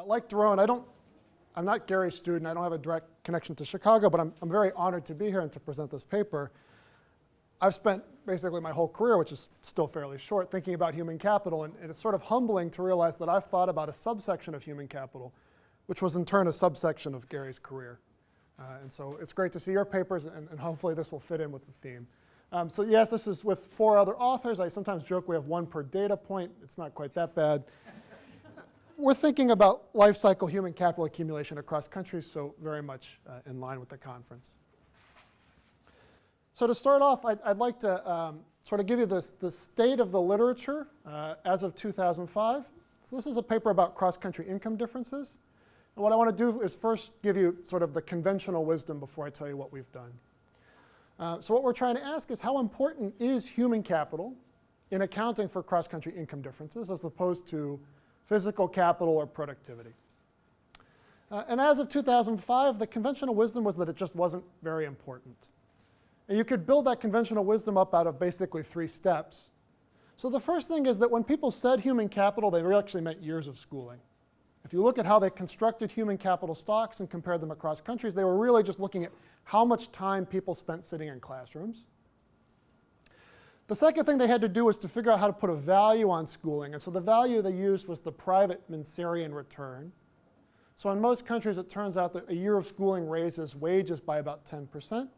Like Daron, I'm not Gary's student. I don't have a direct connection to Chicago, but I'm very honored to be here and to present this paper. I've spent basically my whole career, which is still fairly short, thinking about human capital, and it's sort of humbling to realize that I've thought about a subsection of human capital, which was in turn a subsection of Gary's career. And so it's great to see your papers, and hopefully this will fit in with the theme. So yes, this is with 4 other authors. I sometimes joke we have 1 per data point. It's not quite that bad. We're thinking about life cycle human capital accumulation across countries, so very much in line with the conference. So to start off, I'd like to sort of give you the state of the literature as of 2005. So this is a paper about cross-country income differences. And what I want to do is first give you sort of the conventional wisdom before I tell you what we've done. So what we're trying to ask is how important is human capital in accounting for cross-country income differences as opposed to physical capital or productivity. And as of 2005, the conventional wisdom was that it just wasn't very important. And you could build that conventional wisdom up out of basically 3 steps. So the first thing is that when people said human capital, they really actually meant years of schooling. If you look at how they constructed human capital stocks and compared them across countries, they were really just looking at how much time people spent sitting in classrooms. The second thing they had to do was to figure out how to put a value on schooling. And so the value they used was the private Manserian return. So in most countries, it turns out that a year of schooling raises wages by about 10%.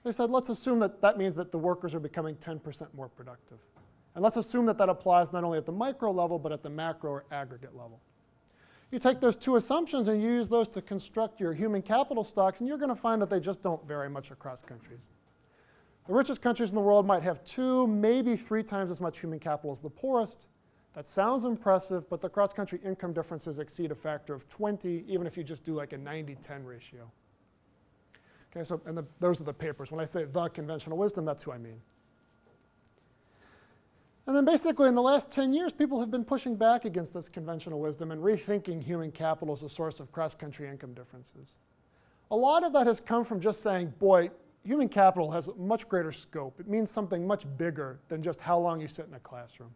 They said, let's assume that that means that the workers are becoming 10% more productive. And let's assume that that applies not only at the micro level, but at the macro or aggregate level. You take those 2 assumptions and you use those to construct your human capital stocks, and you're going to find that they just don't vary much across countries. The richest countries in the world might have 2, maybe 3 times as much human capital as the poorest. That sounds impressive, but the cross-country income differences exceed a factor of 20, even if you just do like a 90-10 ratio. Okay, so those are the papers. When I say the conventional wisdom, that's who I mean. And then basically in the last 10 years, people have been pushing back against this conventional wisdom and rethinking human capital as a source of cross-country income differences. A lot of that has come from just saying, boy, human capital has a much greater scope. It means something much bigger than just how long you sit in a classroom.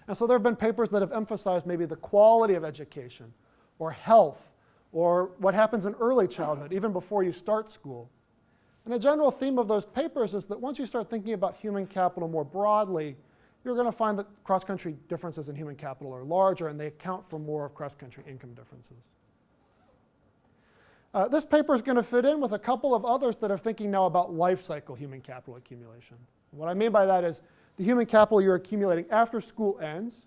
And so there have been papers that have emphasized maybe the quality of education or health or what happens in early childhood, even before you start school. And a general theme of those papers is that once you start thinking about human capital more broadly, you're going to find that cross-country differences in human capital are larger, and they account for more of cross-country income differences. This paper is going to fit in with a couple of others that are thinking now about life cycle human capital accumulation. What I mean by that is the human capital you're accumulating after school ends.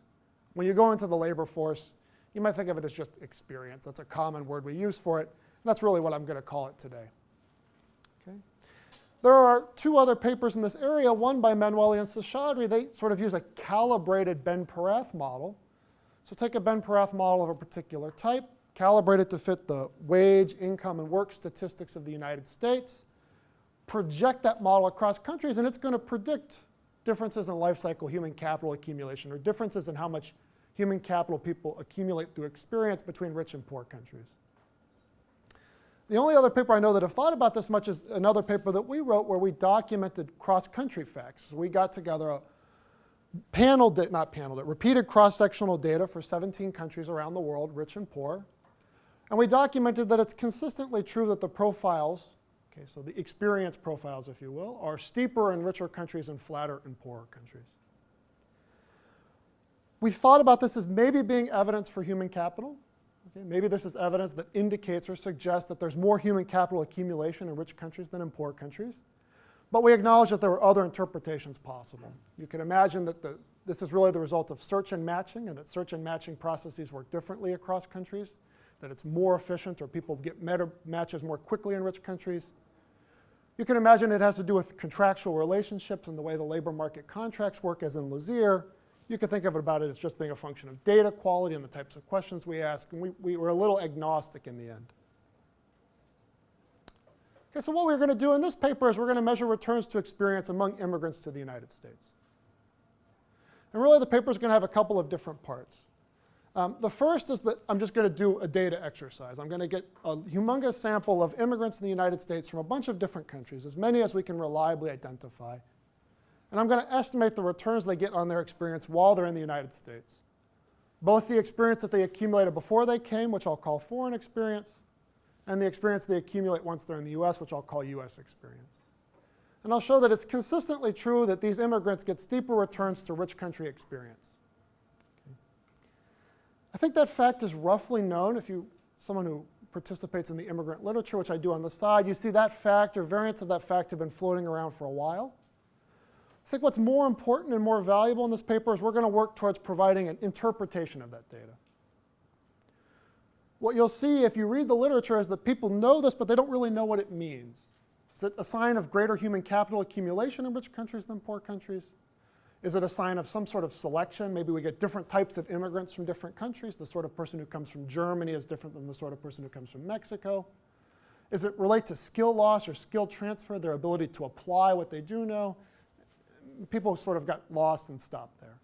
When you go into the labor force, you might think of it as just experience. That's a common word we use for it. And that's really what I'm going to call it today. Okay. There are 2 other papers in this area, one by Manueli and Seshadri. They sort of use a calibrated Ben-Perath model. So take a Ben-Perath model of a particular type, calibrate it to fit the wage, income, and work statistics of the United States, project that model across countries, and it's going to predict differences in life cycle human capital accumulation or differences in how much human capital people accumulate through experience between rich and poor countries. The only other paper I know that have thought about this much is another paper that we wrote where we documented cross-country facts. So we got together a repeated cross-sectional data for 17 countries around the world, rich and poor. And we documented that it's consistently true that the profiles, okay, so the experience profiles, if you will, are steeper in richer countries and flatter in poorer countries. We thought about this as maybe being evidence for human capital. Okay, maybe this is evidence that indicates or suggests that there's more human capital accumulation in rich countries than in poor countries. But we acknowledge that there were other interpretations possible. You can imagine that this is really the result of search and matching, and that search and matching processes work differently across countries, that it's more efficient or people get matches more quickly in rich countries. You can imagine it has to do with contractual relationships and the way the labor market contracts work, as in Lazier. You could think of it about it as just being a function of data quality and the types of questions we ask, and we were a little agnostic in the end. Okay, so what we're going to do in this paper is we're going to measure returns to experience among immigrants to the United States. And really the paper is going to have a couple of different parts. The first is that I'm just going to do a data exercise. I'm going to get a humongous sample of immigrants in the United States from a bunch of different countries, as many as we can reliably identify. And I'm going to estimate the returns they get on their experience while they're in the United States. both the experience that they accumulated before they came, which I'll call foreign experience, and the experience they accumulate once they're in the US, which I'll call US experience. And I'll show that it's consistently true that these immigrants get steeper returns to rich country experience. Okay. I think that fact is roughly known. If someone who participates in the immigrant literature, which I do on the side, you see that fact or variants of that fact have been floating around for a while. I think what's more important and more valuable in this paper is we're going to work towards providing an interpretation of that data. What you'll see if you read the literature is that people know this, but they don't really know what it means. Is it a sign of greater human capital accumulation in rich countries than poor countries? Is it a sign of some sort of selection? Maybe we get different types of immigrants from different countries. The sort of person who comes from Germany is different than the sort of person who comes from Mexico. Is it relate to skill loss or skill transfer, their ability to apply what they do know? People sort of got lost and stopped there.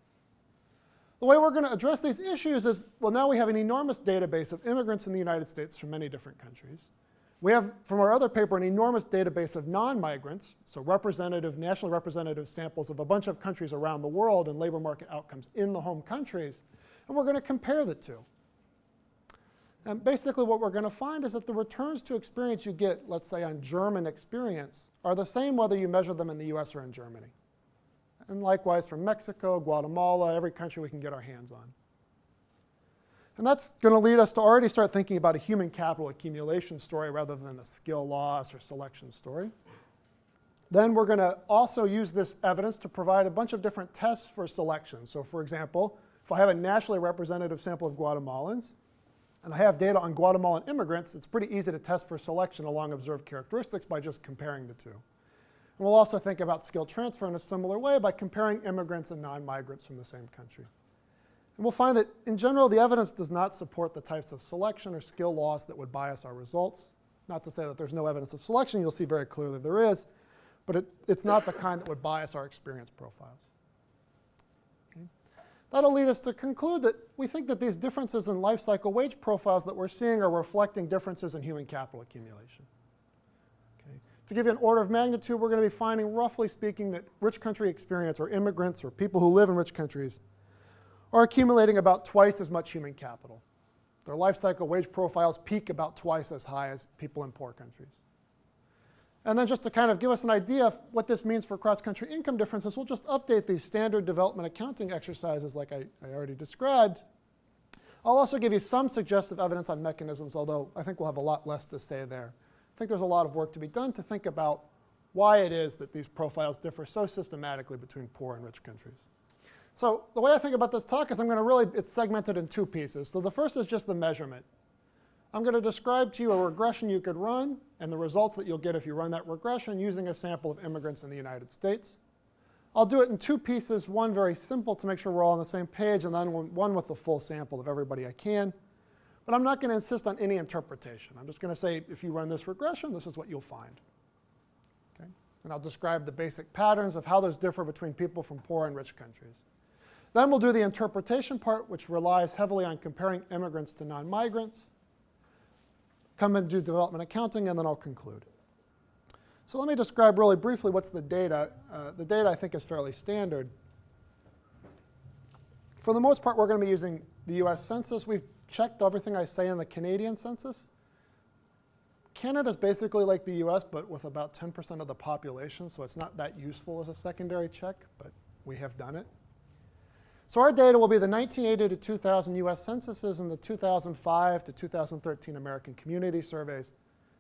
The way we're going to address these issues is, well, now we have an enormous database of immigrants in the United States from many different countries. We have, from our other paper, an enormous database of non-migrants, so nationally representative samples of a bunch of countries around the world and labor market outcomes in the home countries, and we're going to compare the two. And basically what we're going to find is that the returns to experience you get, let's say, on German experience are the same whether you measure them in the US or in Germany. And likewise from Mexico, Guatemala, every country we can get our hands on. And that's going to lead us to already start thinking about a human capital accumulation story rather than a skill loss or selection story. Then we're going to also use this evidence to provide a bunch of different tests for selection. So for example, if I have a nationally representative sample of Guatemalans, and I have data on Guatemalan immigrants, it's pretty easy to test for selection along observed characteristics by just comparing the two. And we'll also think about skill transfer in a similar way by comparing immigrants and non-migrants from the same country. And we'll find that, in general, the evidence does not support the types of selection or skill loss that would bias our results. Not to say that there's no evidence of selection. You'll see very clearly there is. But it's not the kind that would bias our experience profiles. Okay. That'll lead us to conclude that we think that these differences in life cycle wage profiles that we're seeing are reflecting differences in human capital accumulation. To give you an order of magnitude, we're going to be finding, roughly speaking, that rich country experience, or immigrants, or people who live in rich countries, are accumulating about twice as much human capital. Their life cycle wage profiles peak about twice as high as people in poor countries. And then just to kind of give us an idea of what this means for cross-country income differences, we'll just update these standard development accounting exercises like I already described. I'll also give you some suggestive evidence on mechanisms, although I think we'll have a lot less to say there. I think there's a lot of work to be done to think about why it is that these profiles differ so systematically between poor and rich countries. So the way I think about this talk is it's segmented in two pieces. So the first is just the measurement. I'm going to describe to you a regression you could run and the results that you'll get if you run that regression using a sample of immigrants in the United States. I'll do it in two pieces, one very simple to make sure we're all on the same page, and then one with the full sample of everybody I can. But I'm not going to insist on any interpretation. I'm just going to say, if you run this regression, this is what you'll find. Okay? And I'll describe the basic patterns of how those differ between people from poor and rich countries. Then we'll do the interpretation part, which relies heavily on comparing immigrants to non-migrants. Come and do development accounting, and then I'll conclude. So let me describe really briefly what's the data. The data, I think, is fairly standard. For the most part, we're going to be using the US Census. We've checked everything I say in the Canadian census. Canada's basically like the US, but with about 10% of the population, so it's not that useful as a secondary check, but we have done it. So our data will be the 1980 to 2000 US censuses and the 2005 to 2013 American Community Surveys.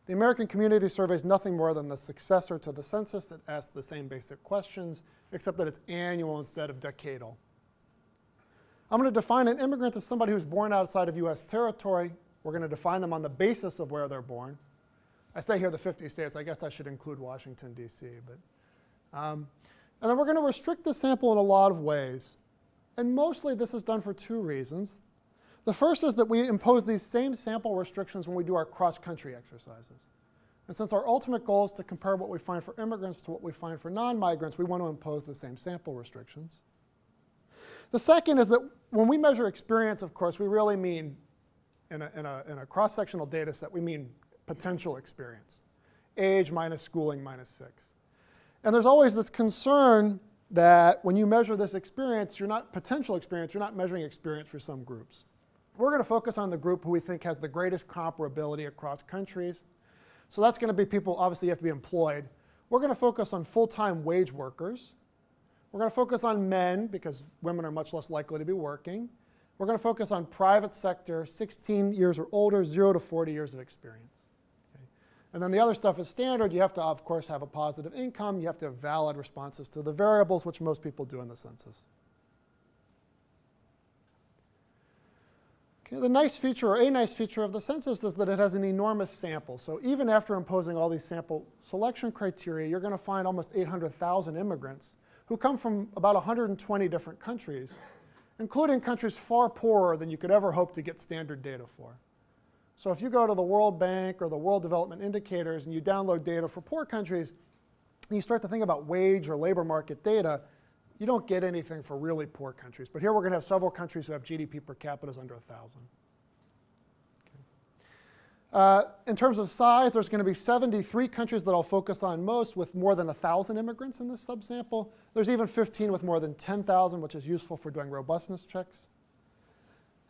The American Community Survey is nothing more than the successor to the census that asks the same basic questions, except that it's annual instead of decadal. I'm going to define an immigrant as somebody who's born outside of US territory. We're going to define them on the basis of where they're born. I say here the 50 states. I guess I should include Washington, D.C. And then we're going to restrict the sample in a lot of ways. And mostly this is done for two reasons. The first is that we impose these same sample restrictions when we do our cross-country exercises. And since our ultimate goal is to compare what we find for immigrants to what we find for non-migrants, we want to impose the same sample restrictions. The second is that when we measure experience, of course, we really mean, in a cross-sectional data set, we mean potential experience. Age minus schooling minus 6. And there's always this concern that when you measure this experience, potential experience, you're not measuring experience for some groups. We're going to focus on the group who we think has the greatest comparability across countries. So that's going to be people, obviously you have to be employed. We're going to focus on full-time wage workers. We're going to focus on men because women are much less likely to be working. We're going to focus on private sector, 16 years or older, 0 to 40 years of experience. Okay. And then the other stuff is standard. You have to, of course, have a positive income. You have to have valid responses to the variables, which most people do in the census. Okay, a nice feature of the census is that it has an enormous sample. So even after imposing all these sample selection criteria, you're going to find almost 800,000 immigrants who come from about 120 different countries, including countries far poorer than you could ever hope to get standard data for. So if you go to the World Bank or the World Development Indicators and you download data for poor countries, and you start to think about wage or labor market data, you don't get anything for really poor countries. But here we're going to have several countries who have GDP per capita under 1,000. In terms of size, there's going to be 73 countries that I'll focus on most with more than 1,000 immigrants in this subsample. There's even 15 with more than 10,000, which is useful for doing robustness checks.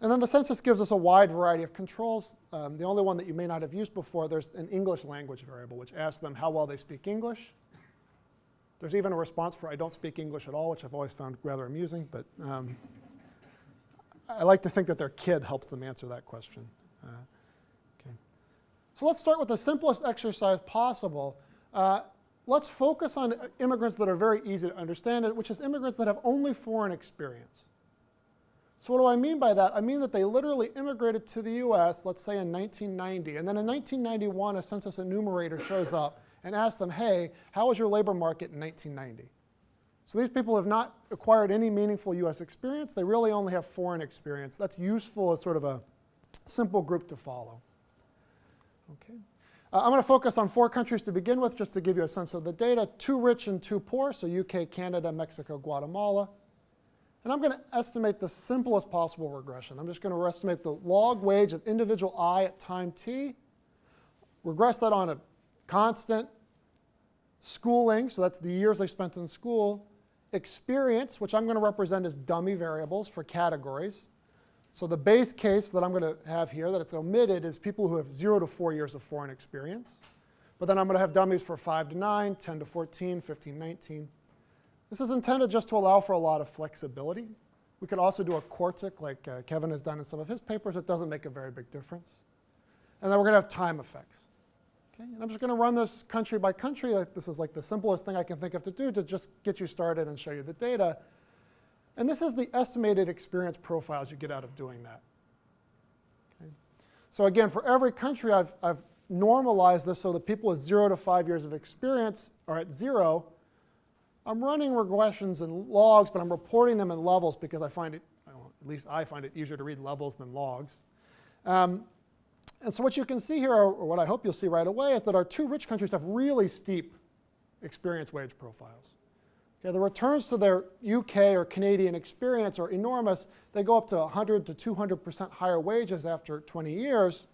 And then the census gives us a wide variety of controls. The only one that you may not have used before, there's an English language variable, which asks them how well they speak English. There's even a response for I don't speak English at all, which I've always found rather amusing. But I like to think that their kid helps them answer that question. So let's start with the simplest exercise possible. Let's focus on immigrants that are very easy to understand, which is immigrants that have only foreign experience. So what do I mean by that? I mean that they literally immigrated to the US, let's say in 1990, and then in 1991 a census enumerator shows up and asks them, hey, how was your labor market in 1990? So these people have not acquired any meaningful US experience. They really only have foreign experience. That's useful as sort of a simple group to follow. Okay. I'm going to focus on 4 countries to begin with, just to give you a sense of the data. 2 rich and 2 poor, so UK, Canada, Mexico, Guatemala. And I'm going to estimate the simplest possible regression. I'm just going to estimate the log wage of individual I at time t, regress that on a constant, schooling, so that's the years they spent in school, experience, which I'm going to represent as dummy variables for categories. So the base case that I'm going to have here that it's omitted is people who have 0 to 4 years of foreign experience. But then I'm going to have dummies for 5 to 9, 10 to 14, 15, 19. This is intended just to allow for a lot of flexibility. We could also do a quartic like Kevin has done in some of his papers. It doesn't make a very big difference. And then we're going to have time effects. Okay? And I'm just going to run this country by country. This is like the simplest thing I can think of to do to just get you started and show you the data. And this is the estimated experience profiles you get out of doing that. Okay. So again, for every country, I've normalized this so that people with 0 to 5 years of experience are at 0. I'm running regressions in logs, but I'm reporting them in levels because I find it, well, at least I find it easier to read levels than logs. And so what you can see here, or what I hope you'll see right away, is that our 2 rich countries have really steep experience wage profiles. Okay, the returns to their UK or Canadian experience are enormous. They go up to 100 to 200% higher wages after 20 years.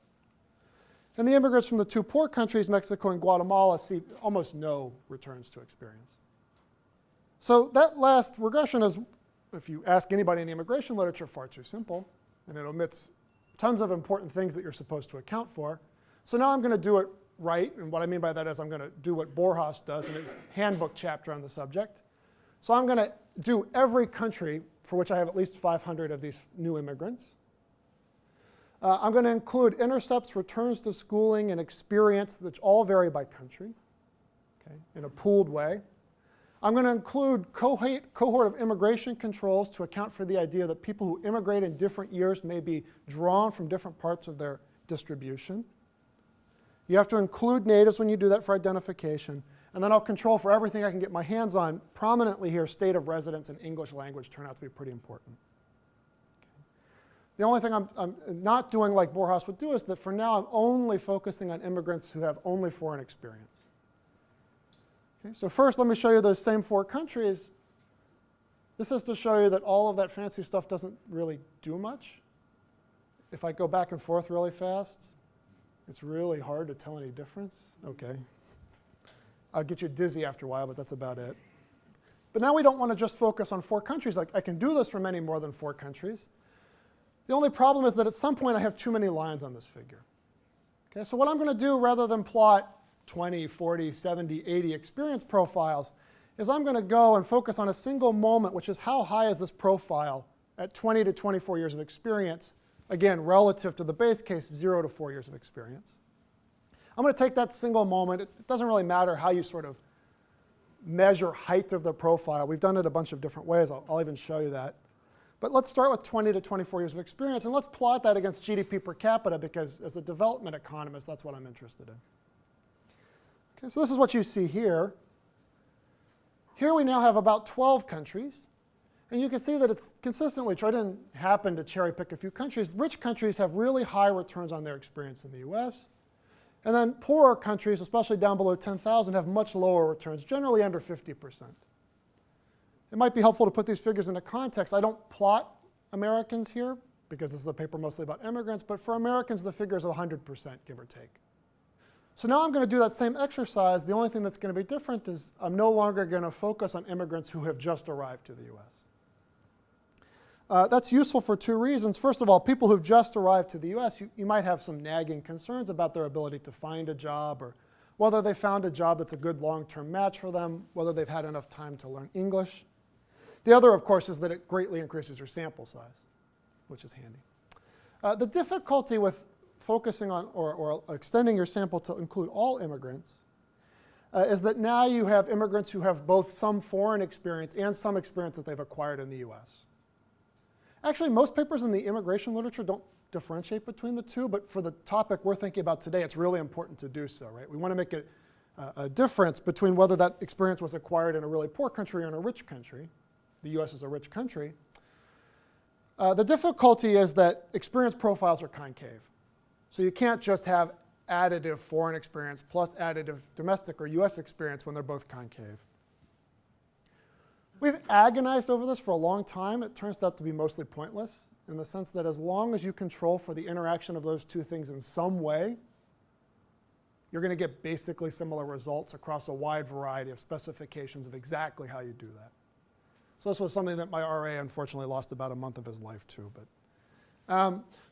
And the immigrants from the 2 poor countries, Mexico and Guatemala, see almost no returns to experience. So that last regression is, if you ask anybody in the immigration literature, far too simple. And it omits tons of important things that you're supposed to account for. So now I'm going to do it right. And what I mean by that is I'm going to do what Borjas does in his handbook chapter on the subject. So I'm going to do every country for which I have at least 500 of these new immigrants. I'm going to include intercepts, returns to schooling, and experience, which all vary by country, okay, in a pooled way. I'm going to include cohort of immigration controls to account for the idea that people who immigrate in different years may be drawn from different parts of their distribution. You have to include natives when you do that for identification. And then I'll control for everything I can get my hands on. Prominently here, state of residence and English language turn out to be pretty important. Okay. The only thing I'm not doing like Borjas would do is that for now I'm only focusing on immigrants who have only foreign experience. Okay, so first let me show you those same 4 countries. This is to show you that all of that fancy stuff doesn't really do much. If I go back and forth really fast, it's really hard to tell any difference. Okay. I'll get you dizzy after a while, but that's about it. But now we don't want to just focus on 4 countries. I can do this for many more than 4 countries. The only problem is that at some point I have too many lines on this figure. Okay, so what I'm going to do, rather than plot 20, 40, 70, 80 experience profiles, is I'm going to go and focus on a single moment, which is how high is this profile at 20 to 24 years of experience, again, relative to the base case, 0 to 4 years of experience. I'm going to take that single moment. It doesn't really matter how you sort of measure height of the profile. We've done it a bunch of different ways. I'll even show you that. But let's start with 20 to 24 years of experience, and let's plot that against GDP per capita, because as a development economist, that's what I'm interested in. Okay, so this is what you see here. Here we now have about 12 countries. And you can see that it's consistently true. I didn't happen to cherry pick a few countries. Rich countries have really high returns on their experience in the US. And then poorer countries, especially down below 10,000, have much lower returns, generally under 50%. It might be helpful to put these figures into context. I don't plot Americans here, because this is a paper mostly about immigrants. But for Americans, the figure is 100%, give or take. So now I'm going to do that same exercise. The only thing that's going to be different is I'm no longer going to focus on immigrants who have just arrived to the US. That's useful for 2 reasons. First of all, people who've just arrived to the US, you might have some nagging concerns about their ability to find a job, or whether they found a job that's a good long-term match for them, whether they've had enough time to learn English. The other, of course, is that it greatly increases your sample size, which is handy. The difficulty with focusing on or extending your sample to include all immigrants is that now you have immigrants who have both some foreign experience and some experience that they've acquired in the US. Actually, most papers in the immigration literature don't differentiate between the two, but for the topic we're thinking about today, it's really important to do so, right? We want to make a difference between whether that experience was acquired in a really poor country or in a rich country. The US is a rich country. The difficulty is that experience profiles are concave. So you can't just have additive foreign experience plus additive domestic or US experience when they're both concave. We've agonized over this for a long time. It turns out to be mostly pointless, in the sense that as long as you control for the interaction of those 2 things in some way, you're going to get basically similar results across a wide variety of specifications of exactly how you do that. So this was something that my RA unfortunately lost about a month of his life to.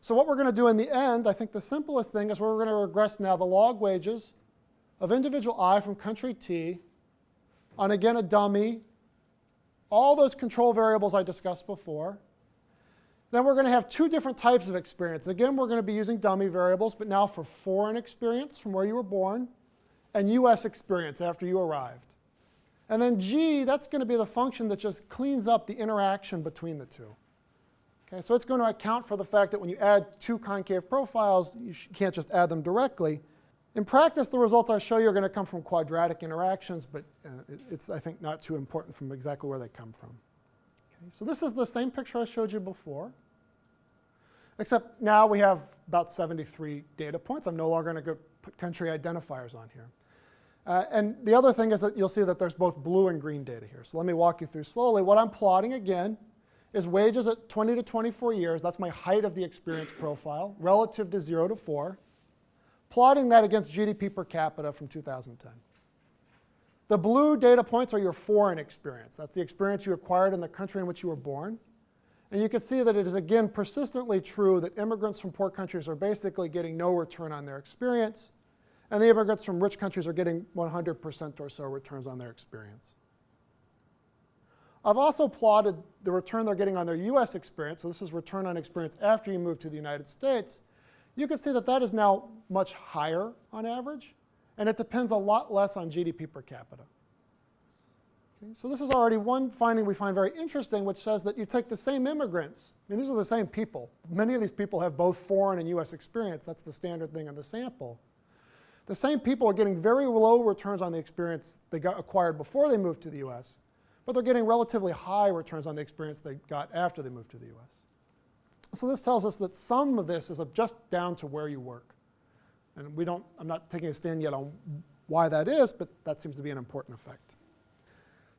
So what we're going to do in the end, I think the simplest thing is we're going to regress now the log wages of individual I from country T on, again, a dummy, all those control variables I discussed before. Then we're going to have 2 different types of experience. Again, we're going to be using dummy variables, but now for foreign experience from where you were born, and US experience after you arrived. And then G, that's going to be the function that just cleans up the interaction between the 2. Okay, so it's going to account for the fact that when you add 2 concave profiles, you can't just add them directly. In practice, the results I show you are going to come from quadratic interactions, but it's, I think, not too important from exactly where they come from. Okay, so this is the same picture I showed you before, except now we have about 73 data points. I'm no longer going to go put country identifiers on here. And the other thing is that you'll see that there's both blue and green data here. So let me walk you through slowly. What I'm plotting, again, is wages at 20 to 24 years. That's my height of the experience profile, relative to 0 to 4. Plotting that against GDP per capita from 2010. The blue data points are your foreign experience. That's the experience you acquired in the country in which you were born. And you can see that it is, again, persistently true that immigrants from poor countries are basically getting no return on their experience, and the immigrants from rich countries are getting 100% or so returns on their experience. I've also plotted the return they're getting on their US experience. So this is return on experience after you move to the United States. You can see that that is now much higher on average, and it depends a lot less on GDP per capita. Okay, so this is already one finding we find very interesting, which says that you take the same immigrants. I mean, these are the same people. Many of these people have both foreign and US experience. That's the standard thing in the sample. The same people are getting very low returns on the experience they got acquired before they moved to the US, but they're getting relatively high returns on the experience they got after they moved to the US. So this tells us that some of this is just down to where you work. And I'm not taking a stand yet on why that is, but that seems to be an important effect.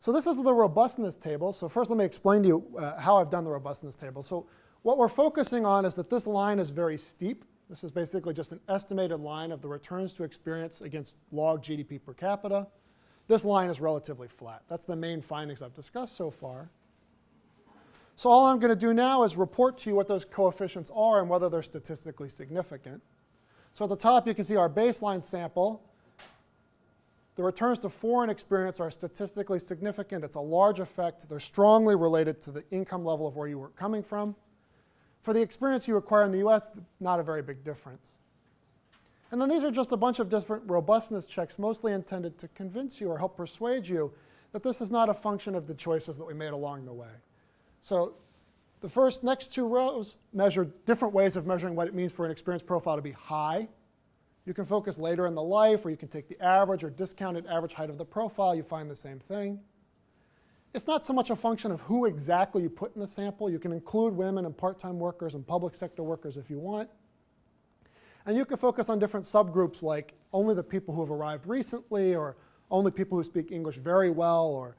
So this is the robustness table. So first let me explain to you how I've done the robustness table. So what we're focusing on is that this line is very steep. This is basically just an estimated line of the returns to experience against log GDP per capita. This line is relatively flat. That's the main findings I've discussed so far. So all I'm going to do now is report to you what those coefficients are and whether they're statistically significant. So at the top, you can see our baseline sample. The returns to foreign experience are statistically significant. It's a large effect. They're strongly related to the income level of where you were coming from. For the experience you acquire in the US, not a very big difference. And then these are just a bunch of different robustness checks, mostly intended to convince you or help persuade you that this is not a function of the choices that we made along the way. So the next two rows measure different ways of measuring what it means for an experience profile to be high. You can focus later in the life, or you can take the average or discounted average height of the profile. You find the same thing. It's not so much a function of who exactly you put in the sample. You can include women and part-time workers and public sector workers if you want. And you can focus on different subgroups like only the people who have arrived recently, or only people who speak English very well, or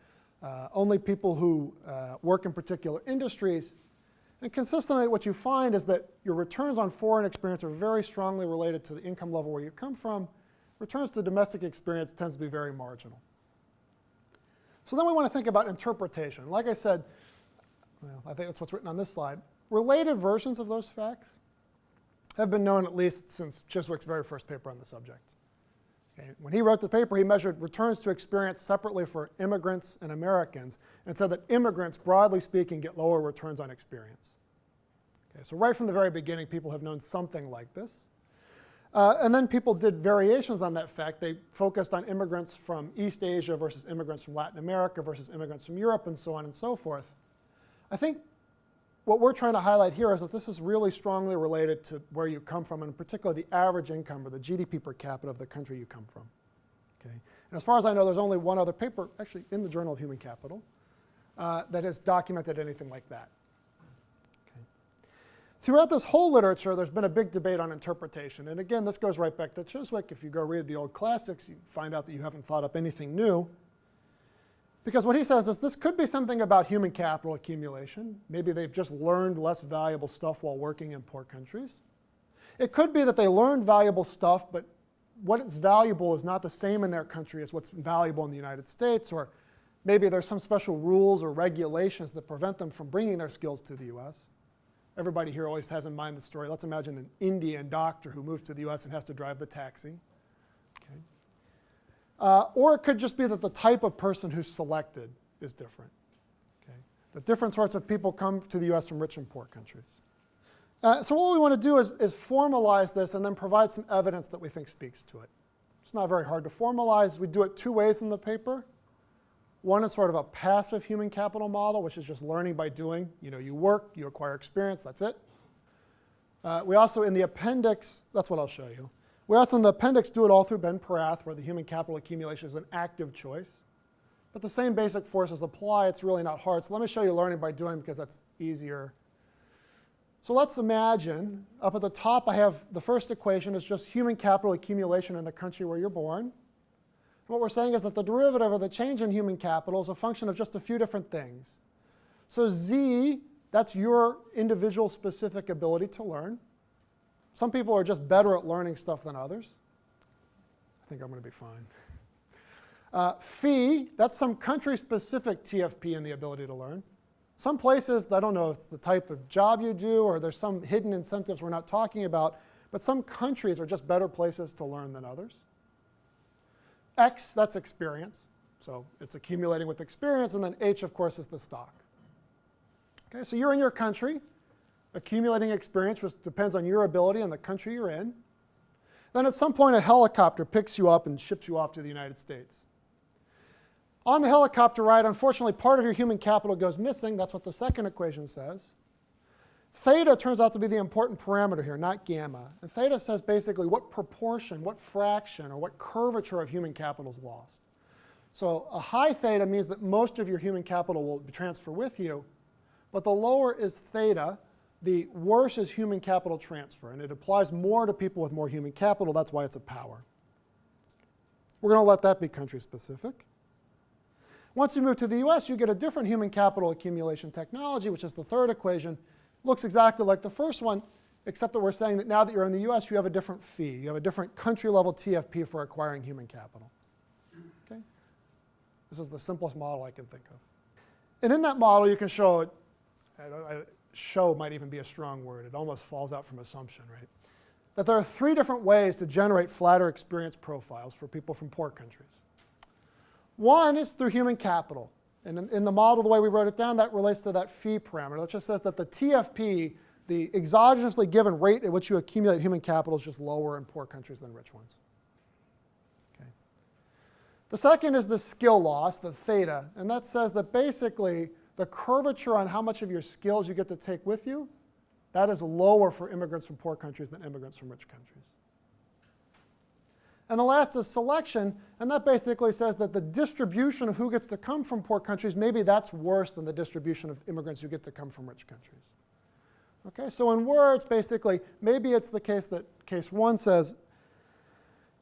only people who work in particular industries. And consistently, what you find is that your returns on foreign experience are very strongly related to the income level where you come from. Returns to domestic experience tends to be very marginal. So then we want to think about interpretation. Like I said, well, I think that's what's written on this slide. Related versions of those facts have been known at least since Chiswick's very first paper on the subject. Okay. When he wrote the paper, he measured returns to experience separately for immigrants and Americans, and said that immigrants, broadly speaking, get lower returns on experience. Okay, so right from the very beginning, people have known something like this. And then people did variations on that fact. They focused on immigrants from East Asia versus immigrants from Latin America versus immigrants from Europe, and so on and so forth. I think what we're trying to highlight here is that this is really strongly related to where you come from, and in particular the average income or the GDP per capita of the country you come from. Okay? And as far as I know, there's only one other paper, actually in the Journal of Human Capital, that has documented anything like that. Okay? Throughout this whole literature, there's been a big debate on interpretation. And again, this goes right back to Chiswick. If you go read the old classics, you find out that you haven't thought up anything new. Because what he says is this could be something about human capital accumulation. Maybe they've just learned less valuable stuff while working in poor countries. It could be that they learned valuable stuff, but what is valuable is not the same in their country as what's valuable in the United States. Or maybe there's some special rules or regulations that prevent them from bringing their skills to the US. Everybody here always has in mind the story. Let's imagine an Indian doctor who moves to the US and has to drive the taxi. Okay. Or it could just be that the type of person who's selected is different. Okay? That different sorts of people come to the US from rich and poor countries. So what we want to do is formalize this and then provide some evidence that we think speaks to it. It's not very hard to formalize. We do it two ways in the paper. One is sort of a passive human capital model, which is just learning by doing. You work, you acquire experience, that's it. We also, in the appendix, that's what I'll show you. We also, in the appendix, do it all through Ben Perath, where the human capital accumulation is an active choice. But the same basic forces apply. It's really not hard. So let me show you learning by doing, because that's easier. So let's imagine, up at the top, I have the first equation is just human capital accumulation in the country where you're born. And what we're saying is that the derivative, or the change in human capital, is a function of just a few different things. So Z, that's your individual specific ability to learn. Some people are just better at learning stuff than others. I think I'm going to be fine. Phi, that's some country-specific TFP in the ability to learn. Some places, I don't know if it's the type of job you do or there's some hidden incentives we're not talking about, but some countries are just better places to learn than others. X, that's experience. So it's accumulating with experience. And then H, of course, is the stock. Okay, so you're in your country, accumulating experience, which depends on your ability and the country you're in. Then at some point, a helicopter picks you up and ships you off to the United States. On the helicopter ride, unfortunately, part of your human capital goes missing. That's what the second equation says. Theta turns out to be the important parameter here, not gamma. And theta says basically what proportion, what fraction, or what curvature of human capital is lost. So a high theta means that most of your human capital will be transferred with you. But the lower is theta, the worse is human capital transfer. And it applies more to people with more human capital. That's why it's a power. We're going to let that be country specific. Once you move to the US, you get a different human capital accumulation technology, which is the third equation. Looks exactly like the first one, except that we're saying that now that you're in the US, you have a different fee. You have a different country level TFP for acquiring human capital. Okay? This is the simplest model I can think of. And in that model, you can show, show might even be a strong word. It almost falls out from assumption, right? That there are 3 different ways to generate flatter experience profiles for people from poor countries. One is through human capital. And in the model, the way we wrote it down, that relates to that fee parameter. That just says that the TFP, the exogenously given rate at which you accumulate human capital, is just lower in poor countries than rich ones. Okay. The second is the skill loss, the theta. And that says that basically the curvature on how much of your skills you get to take with you, that is lower for immigrants from poor countries than immigrants from rich countries. And the last is selection, and that basically says that the distribution of who gets to come from poor countries, maybe that's worse than the distribution of immigrants who get to come from rich countries. Okay, so in words, basically, maybe it's the case that case 1 says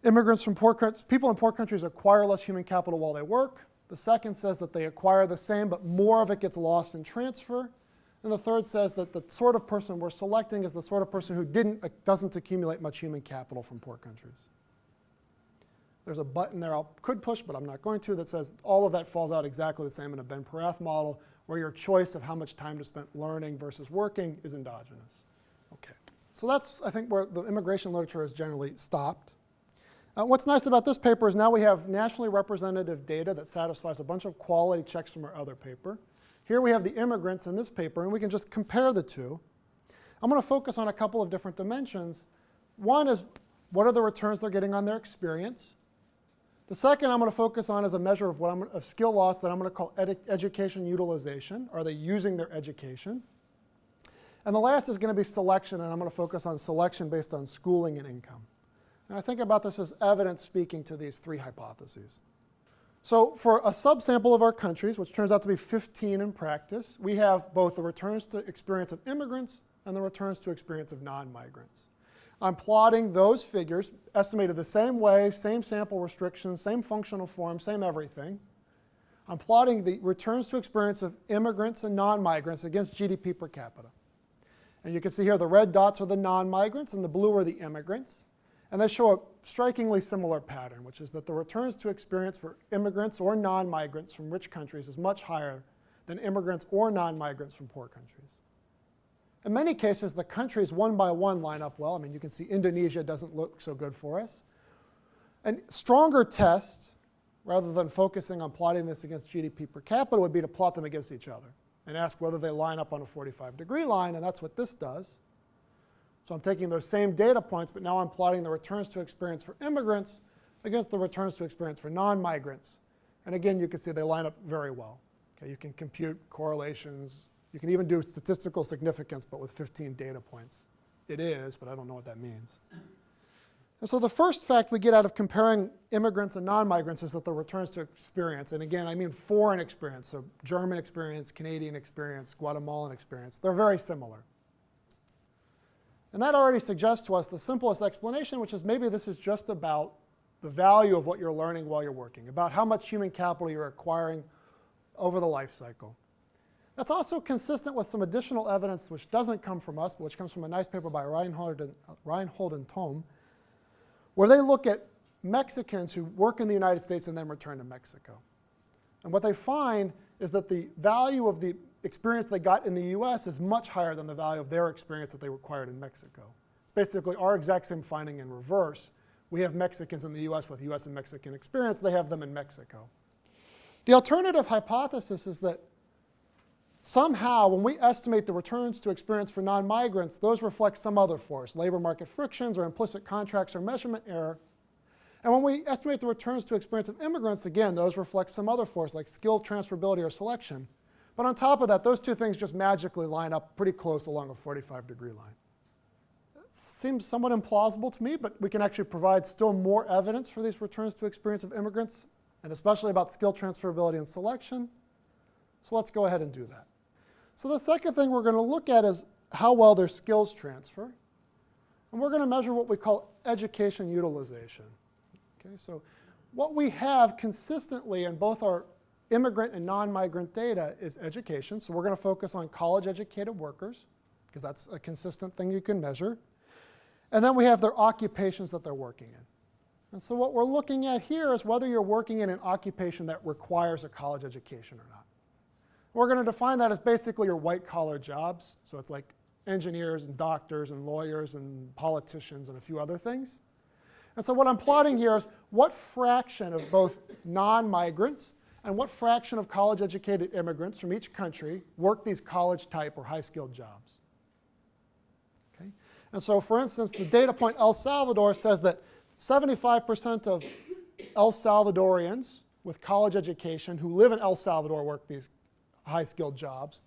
immigrants from people in poor countries acquire less human capital while they work. The second says that they acquire the same, but more of it gets lost in transfer. And the third says that the sort of person we're selecting is the sort of person who doesn't accumulate much human capital from poor countries. There's a button there I could push, but I'm not going to, that says all of that falls out exactly the same in a Ben-Perath model, where your choice of how much time to spend learning versus working is endogenous. Okay, so that's, I think, where the immigration literature has generally stopped. What's nice about this paper is now we have nationally representative data that satisfies a bunch of quality checks from our other paper. Here we have the immigrants in this paper, and we can just compare the two. I'm going to focus on a couple of different dimensions. One is, what are the returns they're getting on their experience? The second I'm going to focus on is a measure of skill loss that I'm going to call education utilization. Are they using their education? And the last is going to be selection, and I'm going to focus on selection based on schooling and income. And I think about this as evidence speaking to these 3 hypotheses. So for a subsample of our countries, which turns out to be 15 in practice, we have both the returns to experience of immigrants and the returns to experience of non-migrants. I'm plotting those figures, estimated the same way, same sample restrictions, same functional form, same everything. I'm plotting the returns to experience of immigrants and non-migrants against GDP per capita. And you can see here the red dots are the non-migrants and the blue are the immigrants. And they show a strikingly similar pattern, which is that the returns to experience for immigrants or non-migrants from rich countries is much higher than immigrants or non-migrants from poor countries. In many cases, the countries one by one line up well. I mean, you can see Indonesia doesn't look so good for us. A stronger test, rather than focusing on plotting this against GDP per capita, would be to plot them against each other and ask whether they line up on a 45-degree line, and that's what this does. So I'm taking those same data points, but now I'm plotting the returns to experience for immigrants against the returns to experience for non-migrants. And again, you can see they line up very well. Okay, you can compute correlations. You can even do statistical significance, but with 15 data points. It is, but I don't know what that means. And so the first fact we get out of comparing immigrants and non-migrants is that the returns to experience, and again, I mean foreign experience, so German experience, Canadian experience, Guatemalan experience, they're very similar. And that already suggests to us the simplest explanation, which is maybe this is just about the value of what you're learning while you're working, about how much human capital you're acquiring over the life cycle. That's also consistent with some additional evidence which doesn't come from us, but which comes from a nice paper by Reinhold and Thom, where they look at Mexicans who work in the United States and then return to Mexico. And what they find is that the value of the experience they got in the US is much higher than the value of their experience that they acquired in Mexico. It's basically our exact same finding in reverse. We have Mexicans in the US with US and Mexican experience. They have them in Mexico. The alternative hypothesis is that somehow, when we estimate the returns to experience for non-migrants, those reflect some other force, labor market frictions or implicit contracts or measurement error. And when we estimate the returns to experience of immigrants, again, those reflect some other force, like skill transferability or selection. But on top of that, those two things just magically line up pretty close along a 45-degree line. It seems somewhat implausible to me, but we can actually provide still more evidence for these returns to experience of immigrants, and especially about skill transferability and selection. So let's go ahead and do that. So the second thing we're going to look at is how well their skills transfer. And we're going to measure what we call education utilization. Okay, so what we have consistently in both our immigrant and non-migrant data is education. So we're going to focus on college-educated workers, because that's a consistent thing you can measure. And then we have their occupations that they're working in. And so what we're looking at here is whether you're working in an occupation that requires a college education or not. We're going to define that as basically your white-collar jobs. So it's like engineers and doctors and lawyers and politicians and a few other things. And so what I'm plotting here is what fraction of both non-migrants and what fraction of college-educated immigrants from each country work these college-type or high-skilled jobs. Okay? And so, for instance, the data point El Salvador says that 75% of El Salvadorians with college education who live in El Salvador work these high-skilled jobs,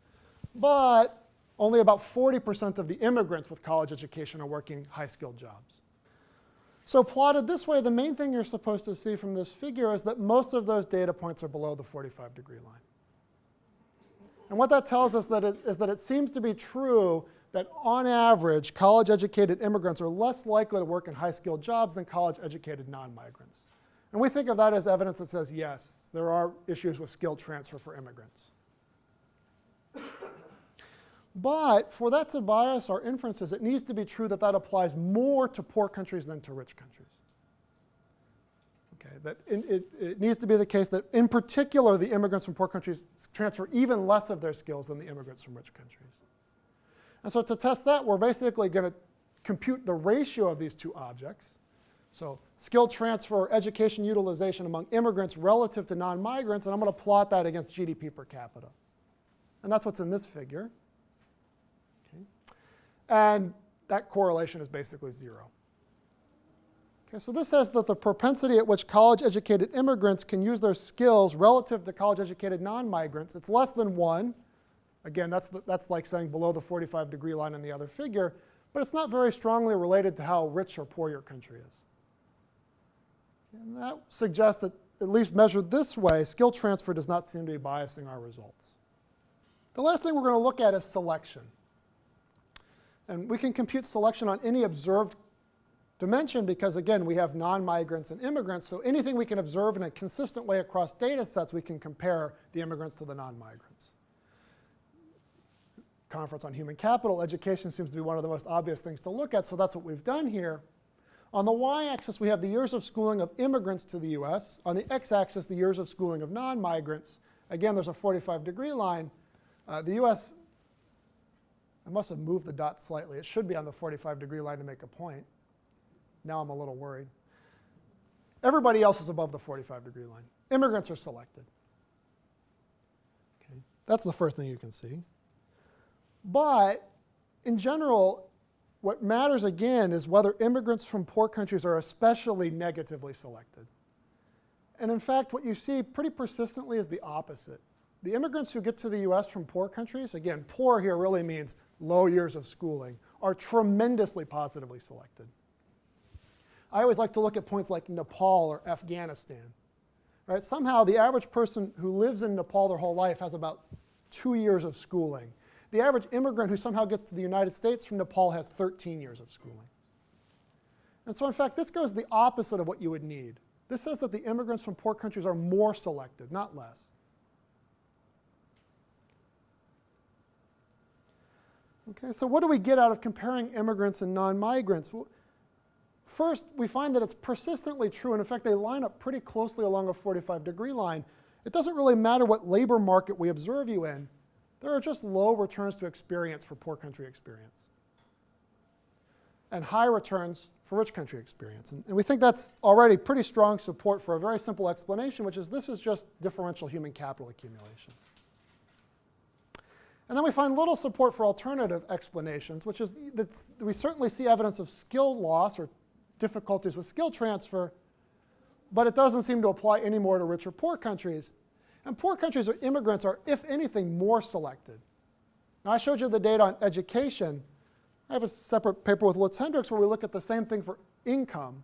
but only about 40% of the immigrants with college education are working high-skilled jobs. So plotted this way, the main thing you're supposed to see from this figure is that most of those data points are below the 45-degree line. And what that tells us is that it seems to be true that on average, college-educated immigrants are less likely to work in high-skilled jobs than college-educated non-migrants. And we think of that as evidence that says, yes, there are issues with skill transfer for immigrants. But for that to bias our inferences, it needs to be true that that applies more to poor countries than to rich countries. Okay, that it needs to be the case that, in particular, the immigrants from poor countries transfer even less of their skills than the immigrants from rich countries. And so to test that, we're basically going to compute the ratio of these two objects. So skill transfer, education utilization among immigrants relative to non-migrants, and I'm going to plot that against GDP per capita. And that's what's in this figure. Okay. And that correlation is basically 0. Okay, so this says that the propensity at which college-educated immigrants can use their skills relative to college-educated non-migrants, it's less than 1. Again, that's like saying below the 45-degree line in the other figure, but it's not very strongly related to how rich or poor your country is. And that suggests that, at least measured this way, skill transfer does not seem to be biasing our results. The last thing we're going to look at is selection. And we can compute selection on any observed dimension because, again, we have non-migrants and immigrants, so anything we can observe in a consistent way across data sets, we can compare the immigrants to the non-migrants. Conference on Human Capital, education seems to be one of the most obvious things to look at, so that's what we've done here. On the y-axis, we have the years of schooling of immigrants to the US. On the x-axis, the years of schooling of non-migrants. Again, there's a 45-degree line. The US, I must have moved the dot slightly. It should be on the 45-degree line to make a point. Now I'm a little worried. Everybody else is above the 45-degree line. Immigrants are selected. Okay. That's the first thing you can see. But in general, what matters again is whether immigrants from poor countries are especially negatively selected. And in fact, what you see pretty persistently is the opposite. The immigrants who get to the US from poor countries, again, poor here really means low years of schooling, are tremendously positively selected. I always like to look at points like Nepal or Afghanistan. Right? Somehow the average person who lives in Nepal their whole life has about 2 years of schooling. The average immigrant who somehow gets to the United States from Nepal has 13 years of schooling. And so in fact, this goes the opposite of what you would need. This says that the immigrants from poor countries are more selected, not less. Okay, so what do we get out of comparing immigrants and non-migrants? Well, first, we find that it's persistently true, and in fact, they line up pretty closely along a 45-degree line. It doesn't really matter what labor market we observe you in. There are just low returns to experience for poor country experience, and high returns for rich country experience. And we think that's already pretty strong support for a very simple explanation, which is this is just differential human capital accumulation. And then we find little support for alternative explanations, which is that we certainly see evidence of skill loss or difficulties with skill transfer, but it doesn't seem to apply any more to rich or poor countries. And poor countries or immigrants are, if anything, more selected. Now, I showed you the data on education. I have a separate paper with Lutz Hendricks where we look at the same thing for income.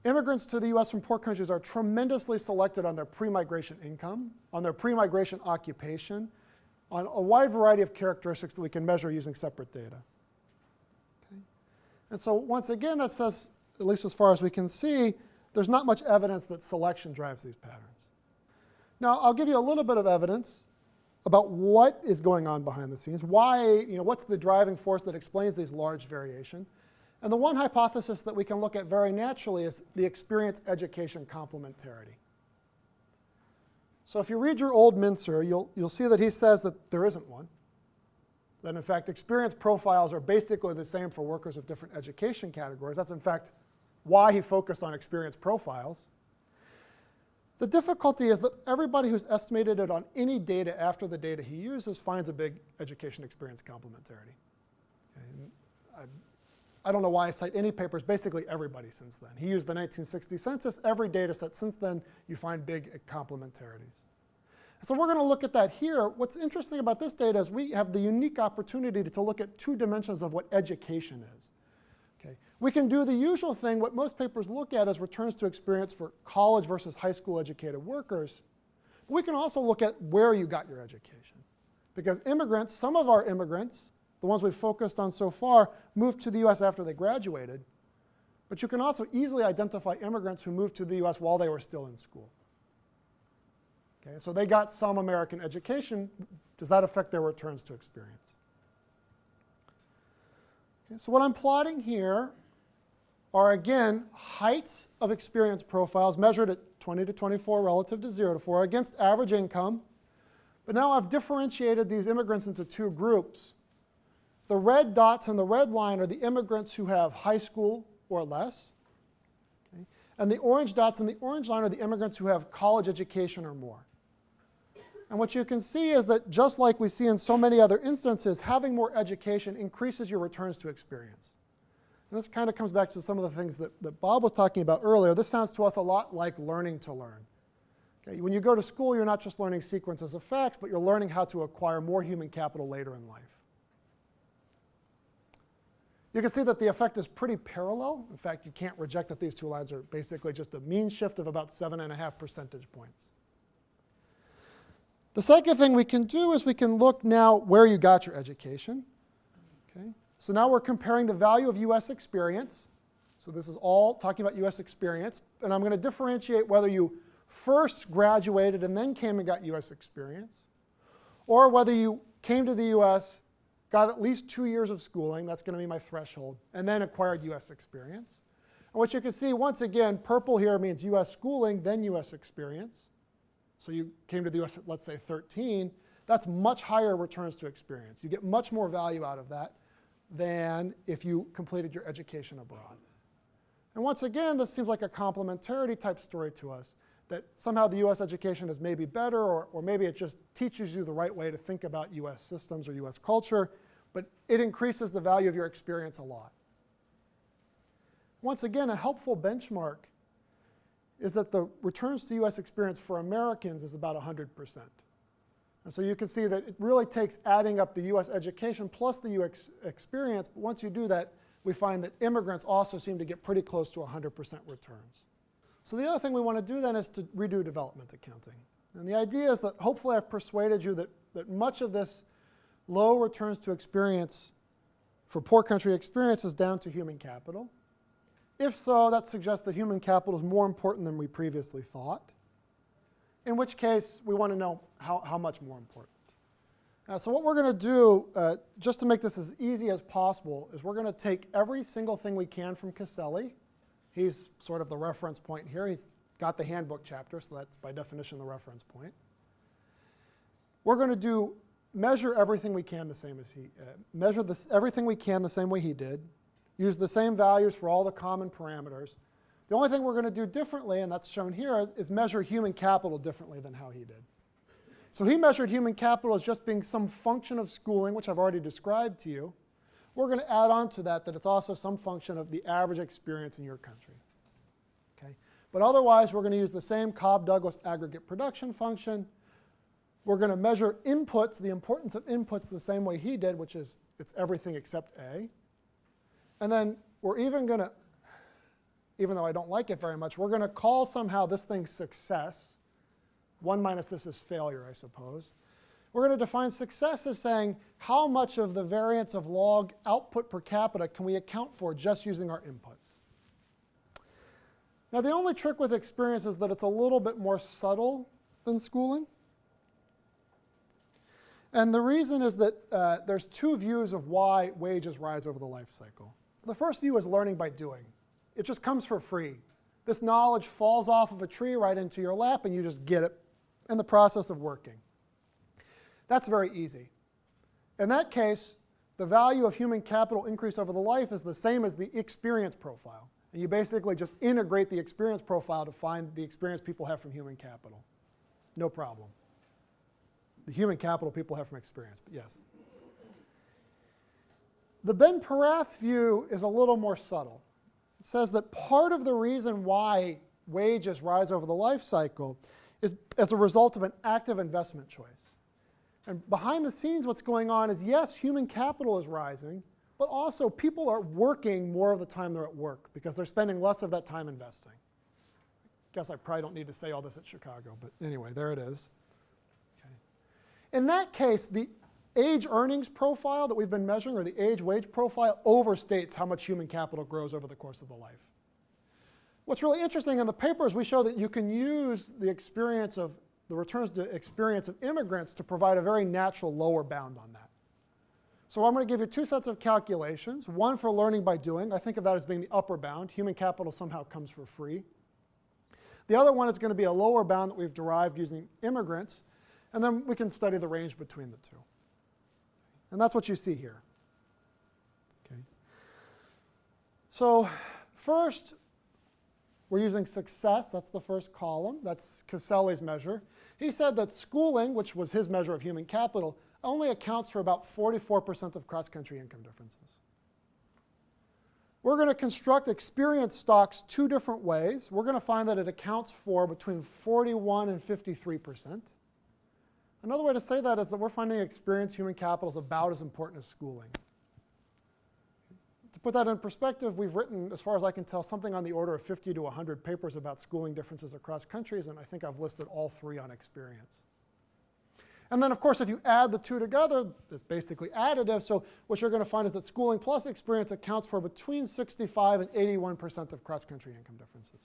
Immigrants to the US from poor countries are tremendously selected on their pre-migration income, on their pre-migration occupation, on a wide variety of characteristics that we can measure using separate data. Okay. And so once again, that says, at least as far as we can see, there's not much evidence that selection drives these patterns. Now, I'll give you a little bit of evidence about what is going on behind the scenes, why, what's the driving force that explains these large variation. And the one hypothesis that we can look at very naturally is the experience-education complementarity. So if you read your old Mincer, you'll see that he says that there isn't one. That in fact, experience profiles are basically the same for workers of different education categories. That's in fact why he focused on experience profiles. The difficulty is that everybody who's estimated it on any data after the data he uses finds a big education experience complementarity. Okay. I don't know why I cite any papers, basically everybody since then. He used the 1960 census. Every data set since then, you find big complementarities. So we're going to look at that here. What's interesting about this data is we have the unique opportunity to look at two dimensions of what education is. Okay. We can do the usual thing. What most papers look at is returns to experience for college versus high school educated workers. But we can also look at where you got your education. Because immigrants, some of our immigrants, the ones we've focused on so far, moved to the US after they graduated. But you can also easily identify immigrants who moved to the US while they were still in school. Okay, so they got some American education. Does that affect their returns to experience? Okay, so what I'm plotting here are, again, heights of experience profiles measured at 20 to 24 relative to 0 to 4 against average income. But now I've differentiated these immigrants into two groups. The red dots and the red line are the immigrants who have high school or less. Okay? And the orange dots and the orange line are the immigrants who have college education or more. And what you can see is that just like we see in so many other instances, having more education increases your returns to experience. And this kind of comes back to some of the things that Bob was talking about earlier. This sounds to us a lot like learning to learn. Okay? When you go to school, you're not just learning sequences of facts, but you're learning how to acquire more human capital later in life. You can see that the effect is pretty parallel. In fact, you can't reject that these two lines are basically just a mean shift of about 7.5 percentage points. The second thing we can do is we can look now where you got your education. Okay? So now we're comparing the value of US experience. So this is all talking about US experience. And I'm going to differentiate whether you first graduated and then came and got US experience, or whether you came to the US, got at least 2 years of schooling, that's going to be my threshold, and then acquired US experience. And what you can see, once again, purple here means US schooling, then US experience. So you came to the US at, let's say, 13. That's much higher returns to experience. You get much more value out of that than if you completed your education abroad. And once again, this seems like a complementarity type story to us, that somehow the US education is maybe better, or maybe it just teaches you the right way to think about US systems or US culture, but it increases the value of your experience a lot. Once again, a helpful benchmark is that the returns to US experience for Americans is about 100%. And so you can see that it really takes adding up the US education plus the US experience, but once you do that, we find that immigrants also seem to get pretty close to 100% returns. So the other thing we want to do then is to redo development accounting. And the idea is that hopefully I've persuaded you that much of this low returns to experience for poor country experience is down to human capital. If so, that suggests that human capital is more important than we previously thought, in which case we want to know how much more important. So what we're going to do, just to make this as easy as possible, is we're going to take every single thing we can from Caselli. He's sort of the reference point here. He's got the handbook chapter, so that's by definition the reference point. We're going to measure everything we can the same as he, everything we can the same way he did. Use the same values for all the common parameters. The only thing we're going to do differently, and that's shown here, is measure human capital differently than how he did. So he measured human capital as just being some function of schooling, which I've already described to you. We're going to add on to that it's also some function of the average experience in your country. Okay? But otherwise, we're going to use the same Cobb-Douglas aggregate production function. We're going to measure inputs, the importance of inputs, the same way he did, which is it's everything except A. And then we're even going to, even though I don't like it very much, we're going to call somehow this thing success. 1 minus this is failure, I suppose. We're going to define success as saying how much of the variance of log output per capita can we account for just using our inputs. Now, the only trick with experience is that it's a little bit more subtle than schooling. And the reason is that there's two views of why wages rise over the life cycle. The first view is learning by doing. It just comes for free. This knowledge falls off of a tree right into your lap, and you just get it in the process of working. That's very easy. In that case, the value of human capital increase over the life is the same as the experience profile. And you basically just integrate the experience profile to find the experience people have from human capital. No problem. The human capital people have from experience, but yes. The Ben Perath view is a little more subtle. It says that part of the reason why wages rise over the life cycle is as a result of an active investment choice. And behind the scenes, what's going on is, yes, human capital is rising, but also people are working more of the time they're at work because they're spending less of that time investing. I guess I probably don't need to say all this at Chicago, but anyway, there it is. Okay. In that case, the age earnings profile that we've been measuring, or the age wage profile, overstates how much human capital grows over the course of the life. What's really interesting in the paper is we show that you can use the experience of the returns to experience of immigrants to provide a very natural lower bound on that. So I'm going to give you two sets of calculations, one for learning by doing. I think of that as being the upper bound. Human capital somehow comes for free. The other one is going to be a lower bound that we've derived using immigrants, and then we can study the range between the two. And that's what you see here. Okay. So first, we're using success. That's the first column. That's Caselli's measure. He said that schooling, which was his measure of human capital, only accounts for about 44% of cross-country income differences. We're going to construct experience stocks two different ways. We're going to find that it accounts for between 41 and 53%. Another way to say that is that we're finding experience human capital is about as important as schooling. To put that in perspective, we've written, as far as I can tell, something on the order of 50 to 100 papers about schooling differences across countries, and I think I've listed all three on experience. And then, of course, if you add the two together, it's basically additive. So what you're going to find is that schooling plus experience accounts for between 65 and 81% of cross-country income differences.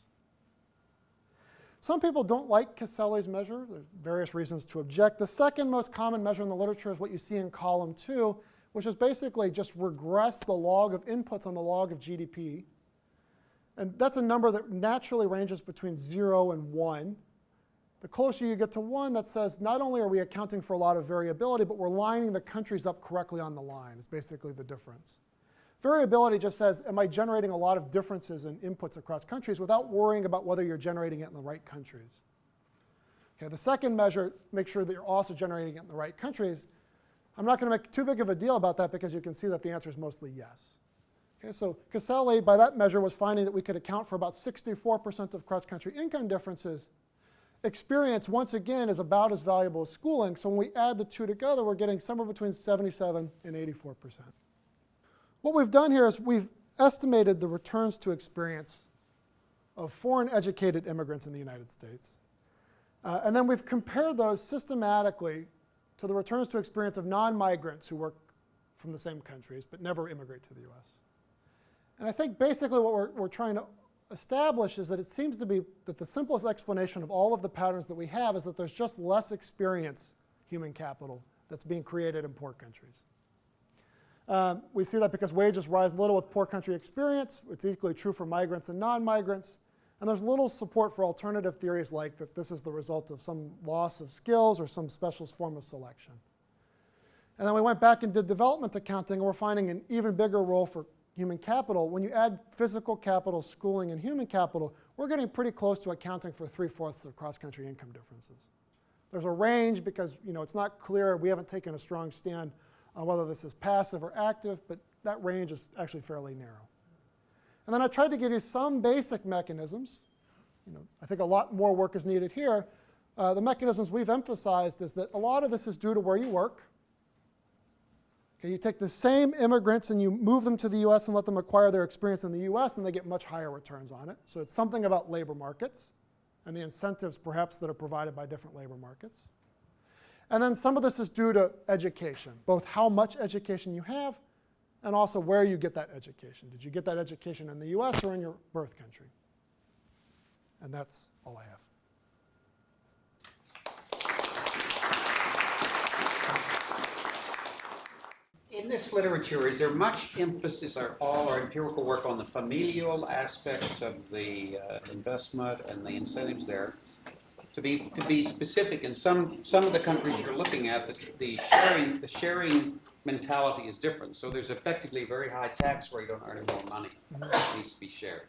Some people don't like Caselli's measure. There's various reasons to object. The second most common measure in the literature is what you see in column 2, which is basically just regress the log of inputs on the log of GDP. And that's a number that naturally ranges between 0 and 1. The closer you get to 1, that says not only are we accounting for a lot of variability, but we're lining the countries up correctly on the line. It's basically the difference. Variability just says, am I generating a lot of differences in inputs across countries without worrying about whether you're generating it in the right countries? Okay, the second measure, make sure that you're also generating it in the right countries. I'm not going to make too big of a deal about that because you can see that the answer is mostly yes. Okay, so Caselli, by that measure, was finding that we could account for about 64% of cross-country income differences. Experience, once again, is about as valuable as schooling. So when we add the two together, we're getting somewhere between 77 and 84%. What we've done here is we've estimated the returns to experience of foreign educated immigrants in the United States. And then we've compared those systematically to the returns to experience of non-migrants who work from the same countries but never immigrate to the US. And I think basically what we're trying to establish is that it seems to be that the simplest explanation of all of the patterns that we have is that there's just less experience human capital that's being created in poor countries. We see that because wages rise little with poor country experience. It's equally true for migrants and non-migrants. And there's little support for alternative theories like that this is the result of some loss of skills or some special form of selection. And then we went back and did development accounting, and we're finding an even bigger role for human capital. When you add physical capital, schooling, and human capital, we're getting pretty close to accounting for 3/4 of cross-country income differences. There's a range because it's not clear. We haven't taken a strong stand on whether this is passive or active, but that range is actually fairly narrow. And then I tried to give you some basic mechanisms. I think a lot more work is needed here. The mechanisms we've emphasized is that a lot of this is due to where you work. Okay, you take the same immigrants and you move them to the US and let them acquire their experience in the US, and they get much higher returns on it. So it's something about labor markets and the incentives perhaps that are provided by different labor markets. And then some of this is due to education, both how much education you have and also where you get that education. Did you get that education in the US or in your birth country? And that's all I have. In this literature, is there much emphasis or all our empirical work on the familial aspects of the investment and the incentives there? To be specific, in some of the countries you're looking at, the sharing mentality is different. So there's effectively a very high tax rate on earning more money. It needs to be shared.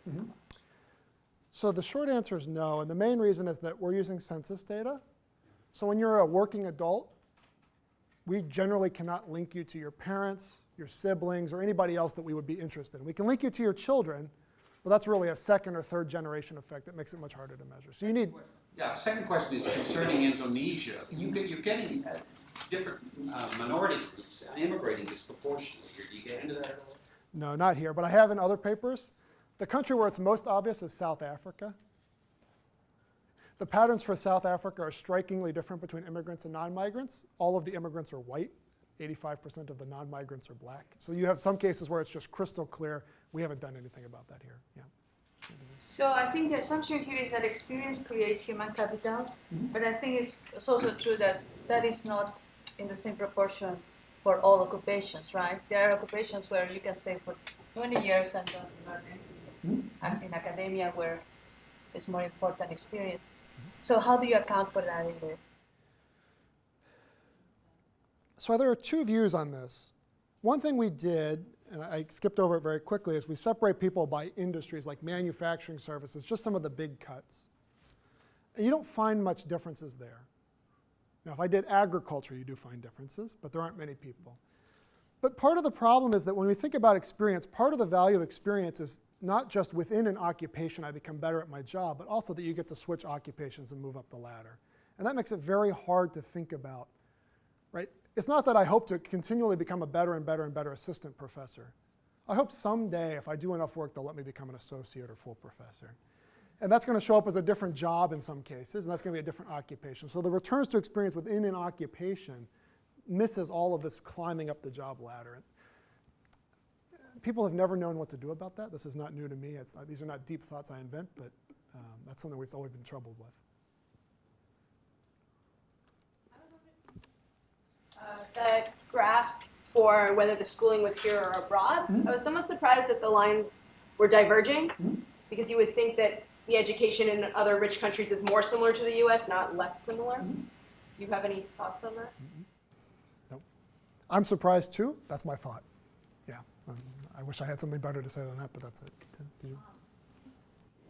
So the short answer is no, and the main reason is that we're using census data. So when you're a working adult, we generally cannot link you to your parents, your siblings, or anybody else that we would be interested in. We can link you to your children, but that's really a second or third generation effect that makes it much harder to measure. So you need... Yeah, second question is concerning Indonesia. You're getting different minority groups immigrating disproportionately here. Do you get into that at all? No, not here, but I have in other papers. The country where it's most obvious is South Africa. The patterns for South Africa are strikingly different between immigrants and non-migrants. All of the immigrants are white. 85% of the non-migrants are black. So you have some cases where it's just crystal clear. We haven't done anything about that here. Yeah. So I think the assumption here is that experience creates human capital, but I think it's also true that that is not in the same proportion for all occupations, right? There are occupations where you can stay for 20 years and don't learn anything. And in academia where it's more important experience. So how do you account for that in the... So there are two views on this. One thing we did, and I skipped over it very quickly, is we separate people by industries like manufacturing services, just some of the big cuts. And you don't find much differences there. Now, if I did agriculture, you do find differences, but there aren't many people. But part of the problem is that when we think about experience, part of the value of experience is not just within an occupation I become better at my job, but also that you get to switch occupations and move up the ladder. And that makes it very hard to think about, right? It's not that I hope to continually become a better and better and better assistant professor. I hope someday, if I do enough work, they'll let me become an associate or full professor. And that's going to show up as a different job in some cases, and that's going to be a different occupation. So the returns to experience within an occupation misses all of this climbing up the job ladder. People have never known what to do about that. This is not new to me. These are not deep thoughts I invent, but that's something we've always been troubled with. That graph for whether the schooling was here or abroad, I was somewhat surprised that the lines were diverging, because you would think that the education in other rich countries is more similar to the US, not less similar. Do you have any thoughts on that? Nope. I'm surprised too. That's my thought. Yeah. I wish I had something better to say than that, but that's it. Did you?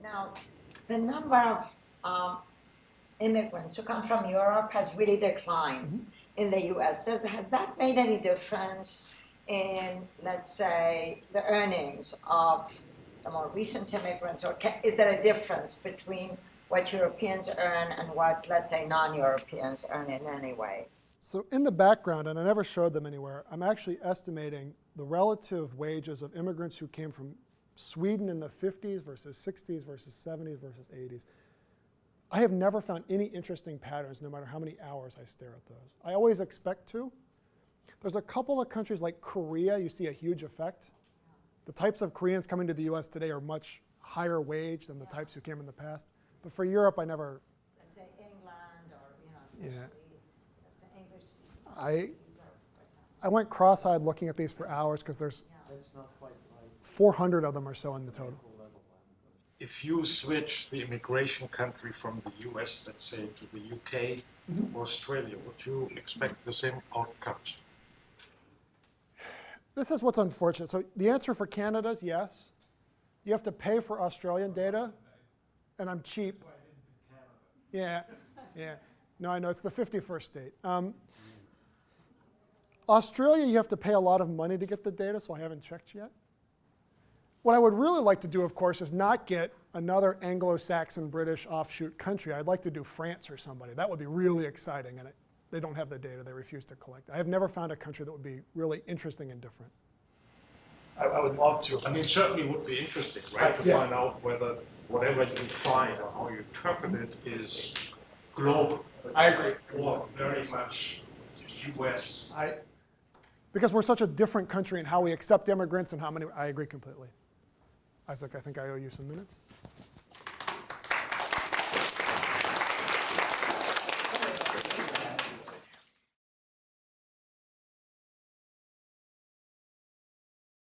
Now, the number of immigrants who come from Europe has really declined in the US. Has that made any difference in, let's say, the earnings of the more recent immigrants? Or is there a difference between what Europeans earn and what, let's say, non-Europeans earn in any way? So in the background, and I never showed them anywhere, I'm actually estimating the relative wages of immigrants who came from Sweden in the 50s versus 60s versus 70s versus 80s. I have never found any interesting patterns, no matter how many hours I stare at those. I always expect to. There's a couple of countries like Korea, you see a huge effect. The types of Koreans coming to the US today are much higher wage than the types who came in the past. But for Europe, I never... Let's say England or, Yeah. let's say English. I went cross-eyed looking at these for hours because there's 400 of them or so in the total. If you switch the immigration country from the US, let's say, to the UK or Australia, would you expect the same outcomes? This is what's unfortunate. So the answer for Canada is yes. You have to pay for Australian data, and I'm cheap. Yeah. No, I know, it's the 51st state. Australia, you have to pay a lot of money to get the data, so I haven't checked yet. What I would really like to do, of course, is not get another Anglo-Saxon British offshoot country. I'd like to do France or somebody. That would be really exciting, and they don't have the data. They refuse to collect it. I have never found a country that would be really interesting and different. I would love to. I mean, it certainly would be interesting, right, to find out whether whatever you find or how you interpret it is global. I agree. Or very much US. Because we're such a different country in how we accept immigrants and how many, I agree completely. Isaac, I think I owe you some minutes.